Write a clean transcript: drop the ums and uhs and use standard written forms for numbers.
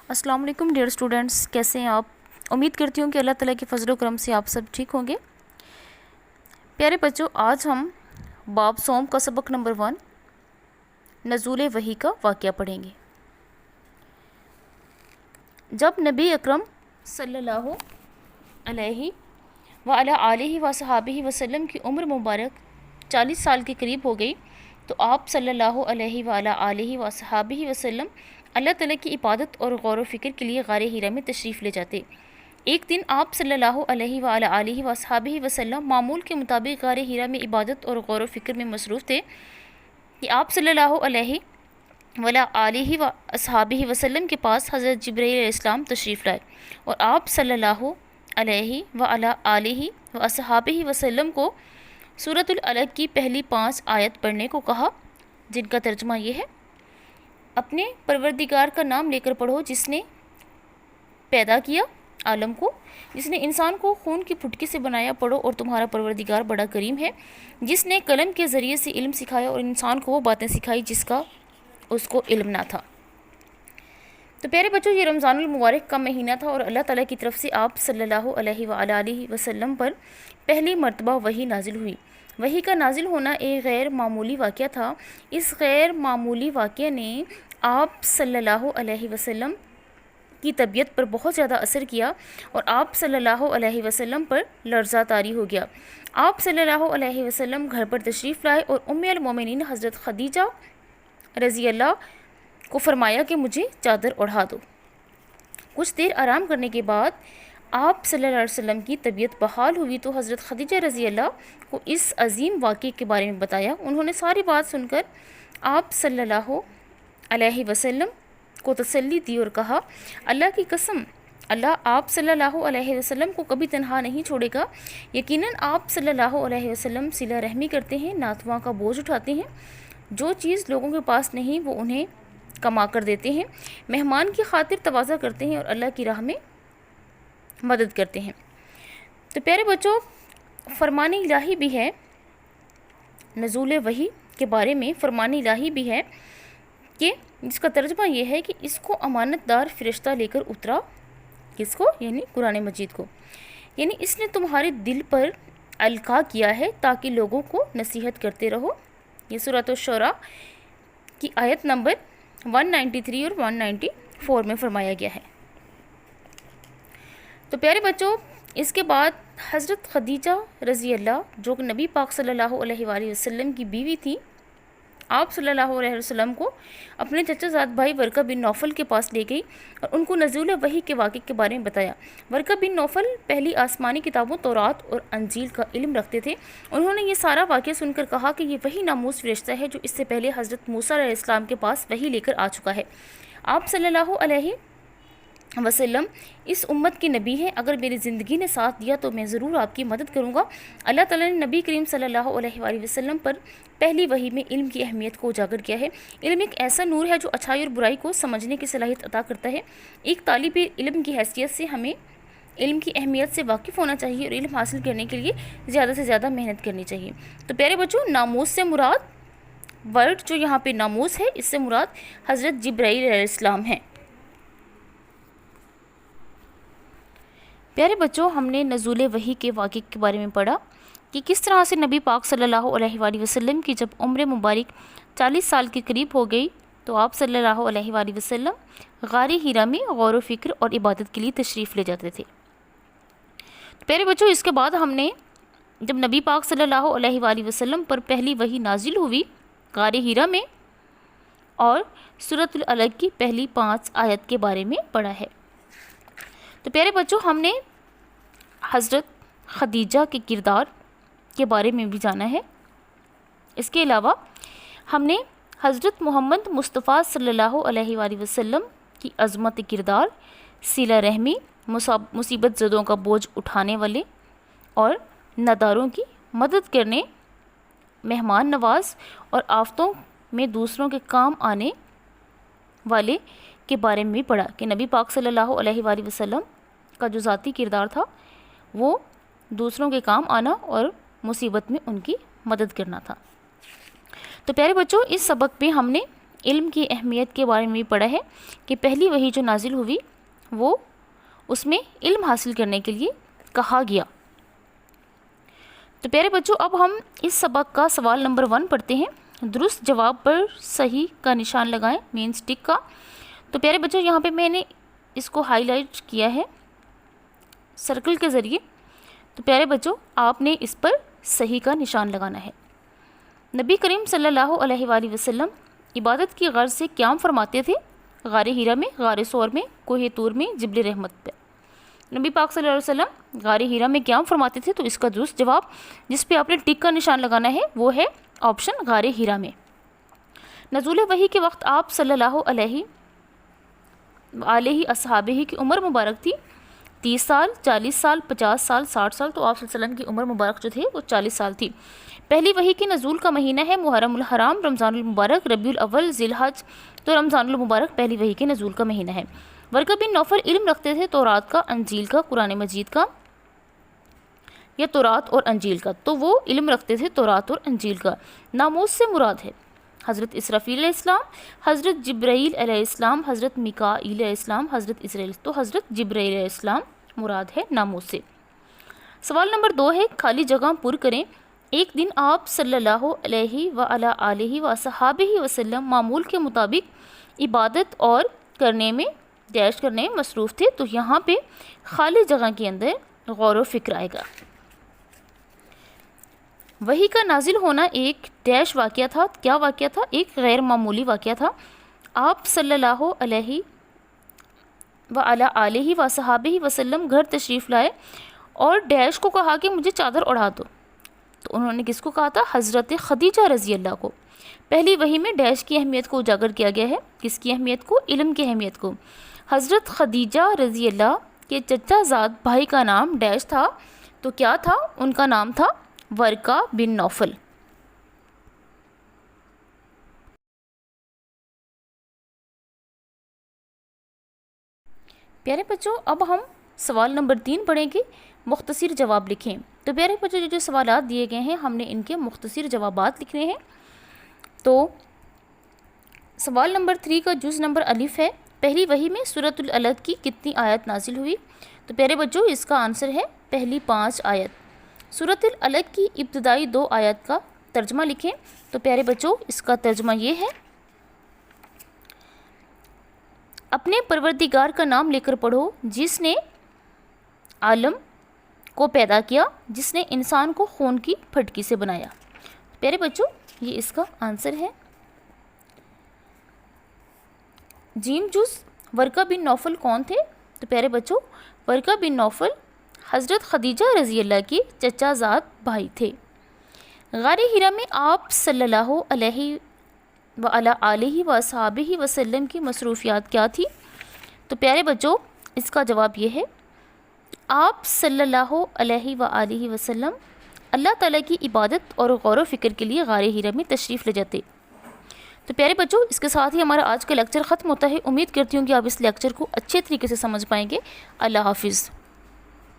السلام علیکم dear students, کیسے ہیں آپ؟ امید کرتی ہوں کہ اللہ تعالیٰ کے فضل و کرم سے آپ سب ٹھیک ہوں گے۔ پیارے بچوں، آج ہم باب صوم کا سبق نمبر 1 نزول وحی کا واقعہ پڑھیں گے۔ جب نبی اکرم صلی اللہ علیہ وعلی آلہ وصحابہ وسلم کی عمر مبارک 40 سال کے قریب ہو گئی تو آپ صلی اللہ علیہ وعلی آلہ وصحابہ وسلم اللہ تعالیٰ کی عبادت اور غور و فکر کے لیے غار حرا میں تشریف لے جاتے۔ ایک دن آپ صلی اللہ علیہ وعلی آلہ وصحابہ وسلم معمول کے مطابق غار حرا میں عبادت اور غور و فکر میں مصروف تھے کہ آپ صلی اللہ علیہ وعلی آلہ وصحابہ وسلم کے پاس حضرت جبرائیل علیہ السلام تشریف لائے اور آپ صلی اللہ علیہ وعلی آلہ وصحابہ وسلم کو سورۃ العلق کی پہلی 5 آیت پڑھنے کو کہا، جن کا ترجمہ یہ ہے: اپنے پروردگار کا نام لے کر پڑھو جس نے پیدا کیا عالم کو، جس نے انسان کو خون کی پھٹکی سے بنایا۔ پڑھو اور تمہارا پروردگار بڑا کریم ہے، جس نے قلم کے ذریعے سے علم سکھایا اور انسان کو وہ باتیں سکھائی جس کا اس کو علم نہ تھا۔ تو پیارے بچوں، یہ رمضان المبارک کا مہینہ تھا اور اللہ تعالیٰ کی طرف سے آپ صلی اللہ علیہ وآلہ وسلم پر پہلی مرتبہ وحی نازل ہوئی۔ وحی کا نازل ہونا ایک غیر معمولی واقعہ تھا۔ اس غیر معمولی واقعہ نے آپ صلی اللہ علیہ وسلم کی طبیعت پر بہت زیادہ اثر کیا اور آپ صلی اللہ علیہ وسلم پر لرزہ طاری ہو گیا۔ آپ صلی اللہ علیہ وسلم گھر پر تشریف لائے اور ام المومنین حضرت خدیجہ رضی اللہ کو فرمایا کہ مجھے چادر اڑھا دو۔ کچھ دیر آرام کرنے کے بعد آپ صلی اللہ علیہ وسلم کی طبیعت بحال ہوئی تو حضرت خدیجہ رضی اللہ کو اس عظیم واقعے کے بارے میں بتایا۔ انہوں نے ساری بات سن کر آپ صلی اللہ علیہ وسلم کو تسلی دی اور کہا: اللہ کی قسم، اللہ آپ صلی اللہ علیہ وسلم کو کبھی تنہا نہیں چھوڑے گا۔ یقیناً آپ صلی اللہ علیہ وسلم صلہ رحمی کرتے ہیں، ناتواں کا بوجھ اٹھاتے ہیں، جو چیز لوگوں کے پاس نہیں وہ انہیں کما کر دیتے ہیں، مہمان کی خاطر تواضع کرتے ہیں اور اللہ کی راہ میں مدد کرتے ہیں۔ تو پیارے بچوں، فرمان الہی بھی ہے، نزول وحی کے بارے میں فرمان الہی بھی ہے کہ جس کا ترجمہ یہ ہے کہ اس کو امانت دار فرشتہ لے کر اترا۔ کس کو؟ یعنی قرآن مجید کو، یعنی اس نے تمہارے دل پر القاء کیا ہے تاکہ لوگوں کو نصیحت کرتے رہو۔ یہ سورۃ الشعراء کی آیت نمبر 193 اور 194 میں فرمایا گیا ہے۔ تو پیارے بچوں، اس کے بعد حضرت خدیجہ رضی اللہ، جو کہ نبی پاک صلی اللہ علیہ وآلہ وسلم کی بیوی تھی، آپ صلی اللہ علیہ وسلم کو اپنے چچا زاد بھائی ورقہ بن نوفل کے پاس لے گئی اور ان کو نزول وحی کے واقعے کے بارے میں بتایا۔ ورقہ بن نوفل پہلی آسمانی کتابوں تورات اور انجیل کا علم رکھتے تھے۔ انہوں نے یہ سارا واقعہ سن کر کہا کہ یہ وہی ناموس فرشتہ ہے جو اس سے پہلے حضرت موسیٰ علیہ السلام کے پاس وحی لے کر آ چکا ہے۔ آپ صلی اللہ علیہ وسلم اس امت کے نبی ہیں، اگر میری زندگی نے ساتھ دیا تو میں ضرور آپ کی مدد کروں گا۔ اللہ تعالیٰ نے نبی کریم صلی اللہ علیہ وآلہ وسلم پر پہلی وحی میں علم کی اہمیت کو اجاگر کیا ہے۔ علم ایک ایسا نور ہے جو اچھائی اور برائی کو سمجھنے کی صلاحیت عطا کرتا ہے۔ ایک طالب علم کی حیثیت سے ہمیں علم کی اہمیت سے واقف ہونا چاہیے اور علم حاصل کرنے کے لیے زیادہ سے زیادہ محنت کرنی چاہیے۔ تو پیارے بچوں، ناموس سے مراد ورڈ جو یہاں پہ ناموس ہے، اس سے مراد حضرت جبرائیل علیہ السلام ہیں۔ پیارے بچوں، ہم نے نزول وحی کے واقعے کے بارے میں پڑھا کہ کس طرح سے نبی پاک صلی اللہ علیہ وآلہ وسلم کی جب عمر مبارک 40 سال کے قریب ہو گئی تو آپ صلی اللہ علیہ وآلہ وسلم غار حرا میں غور و فکر اور عبادت کے لیے تشریف لے جاتے تھے۔ پیارے بچوں، اس کے بعد ہم نے جب نبی پاک صلی اللہ علیہ وآلہ وسلم پر پہلی وحی نازل ہوئی غار حرا میں اور سورۃ العلق کی پہلی 5 آیت کے بارے میں پڑھا ہے۔ تو پیارے بچوں، ہم نے حضرت خدیجہ کے کردار کے بارے میں بھی جانا ہے۔ اس کے علاوہ ہم نے حضرت محمد مصطفیٰ صلی اللہ علیہ وآلہ وسلم کی عظمت کردار، صلہ رحمی، مصیبت زدوں کا بوجھ اٹھانے والے اور ناداروں کی مدد کرنے، مہمان نواز اور آفتوں میں دوسروں کے کام آنے والے کے بارے میں بھی پڑھا کہ نبی پاک صلی اللہ علیہ وآلہ وسلم کا جو ذاتی کردار تھا وہ دوسروں کے کام آنا اور مصیبت میں ان کی مدد کرنا تھا۔ تو پیارے بچوں، اس سبق میں ہم نے علم کی اہمیت کے بارے میں بھی پڑھا ہے کہ پہلی وحی جو نازل ہوئی وہ اس میں علم حاصل کرنے کے لیے کہا گیا۔ تو پیارے بچوں اب ہم اس سبق کا سوال نمبر 1 پڑھتے ہیں۔ درست جواب پر صحیح کا نشان لگائیں، مینس ٹک کا۔ تو پیارے بچوں یہاں پہ میں نے اس کو ہائی لائٹ کیا ہے سرکل کے ذریعے۔ تو پیارے بچوں آپ نے اس پر صحیح کا نشان لگانا ہے۔ نبی کریم صلی اللہ علیہ وآلہ وسلم عبادت کی غرض سے قیام فرماتے تھے غار ہیرا میں، غار ثور میں، کوہ طور میں، جبل رحمت پہ۔ نبی پاک صلی اللہ علیہ وسلم غار ہیرا میں قیام فرماتے تھے، تو اس کا درست جواب جس پہ آپ نے ٹک کا نشان لگانا ہے وہ ہے آپشن غار ہیرا میں۔ نزول وحی کے وقت آپ صلی اللہ علیہ اصحابہ کی عمر مبارک تھی 30 سال، 40 سال، 50 سال، 60 سال۔ تو آپ صلی اللہ علیہ وسلم کی عمر مبارک جو تھی وہ 40 سال تھی۔ پہلی وحی کی نزول کا مہینہ ہے محرم الحرام، رمضان المبارک، ربیع الاول، ذی الحج۔ تو رمضان المبارک پہلی وحی کے نزول کا مہینہ ہے۔ ورقہ بن نوفل علم رکھتے تھے تورات کا، انجیل کا، قرآن مجید کا، یا تورات اور انجیل کا۔ تو وہ علم رکھتے تھے تورات اور انجیل کا۔ ناموس سے مراد ہے حضرت اسرافیل علیہ السلام، حضرت جبرائیل علیہ السلام، حضرت میکائیل علیہ السلام، حضرت اسرائیل۔ تو حضرت جبرائیل علیہ السلام مراد ہے ناموس سے۔ سوال نمبر 2 ہے خالی جگہ پر کریں۔ ایک دن آپ صلی اللہ علیہ وآلہ آلہ وصحابہ وسلم معمول کے مطابق عبادت اور کرنے میں ڈیش کرنے میں مصروف تھے۔ تو یہاں پہ خالی جگہ کے اندر غور و فکر آئے گا۔ وحی کا نازل ہونا ایک ڈیش واقعہ تھا۔ کیا واقعہ تھا؟ ایک غیر معمولی واقعہ تھا۔ آپ صلی اللہ علیہ وآلہ آلہ وصحابہ وسلم گھر تشریف لائے اور ڈیش کو کہا کہ مجھے چادر اڑا دو۔ تو انہوں نے کس کو کہا تھا؟ حضرت خدیجہ رضی اللہ کو۔ پہلی وحی میں ڈیش کی اہمیت کو اجاگر کیا گیا ہے۔ کس کی اہمیت کو؟ علم کی اہمیت کو۔ حضرت خدیجہ رضی اللہ کے چچا زاد بھائی کا نام ڈیش تھا۔ تو کیا تھا؟ ان کا نام تھا ورقہ بن نوفل۔ پیارے بچوں اب ہم سوال نمبر 3 پڑھیں گے، مختصر جواب لکھیں۔ تو پیارے بچوں جو سوالات دیے گئے ہیں ہم نے ان کے مختصر جوابات لکھنے ہیں۔ تو سوال نمبر 3 کا جز نمبر الف ہے، پہلی وحی میں سورۃ العلق کی کتنی آیت نازل ہوئی؟ تو پیارے بچوں اس کا آنسر ہے پہلی 5 آیت۔ سورۃ العلق کی ابتدائی 2 آیت کا ترجمہ لکھیں۔ تو پیارے بچوں اس کا ترجمہ یہ ہے، اپنے پروردگار کا نام لے کر پڑھو جس نے عالم کو پیدا کیا، جس نے انسان کو خون کی پھٹکی سے بنایا۔ پیارے بچوں یہ اس کا آنسر ہے۔ جیم جز ورقہ بن نوفل کون تھے؟ تو پیارے بچوں ورقہ بن نوفل حضرت خدیجہ رضی اللہ کے چچا زاد بھائی تھے۔ غار ہیرا میں آپ صلی اللہ علیہ وآلہ آلہ وصحابہ وسلم کی مصروفیات کیا تھی؟ تو پیارے بچوں اس کا جواب یہ ہے، آپ صلی اللہ علیہ وآلہ وسلم اللہ تعالیٰ کی عبادت اور غور و فکر کے لیے غار ہیرا میں تشریف لے جاتے۔ تو پیارے بچوں اس کے ساتھ ہی ہمارا آج کا لیکچر ختم ہوتا ہے۔ امید کرتی ہوں کہ آپ اس لیکچر کو اچھے طریقے سے سمجھ پائیں گے۔ اللہ حافظ۔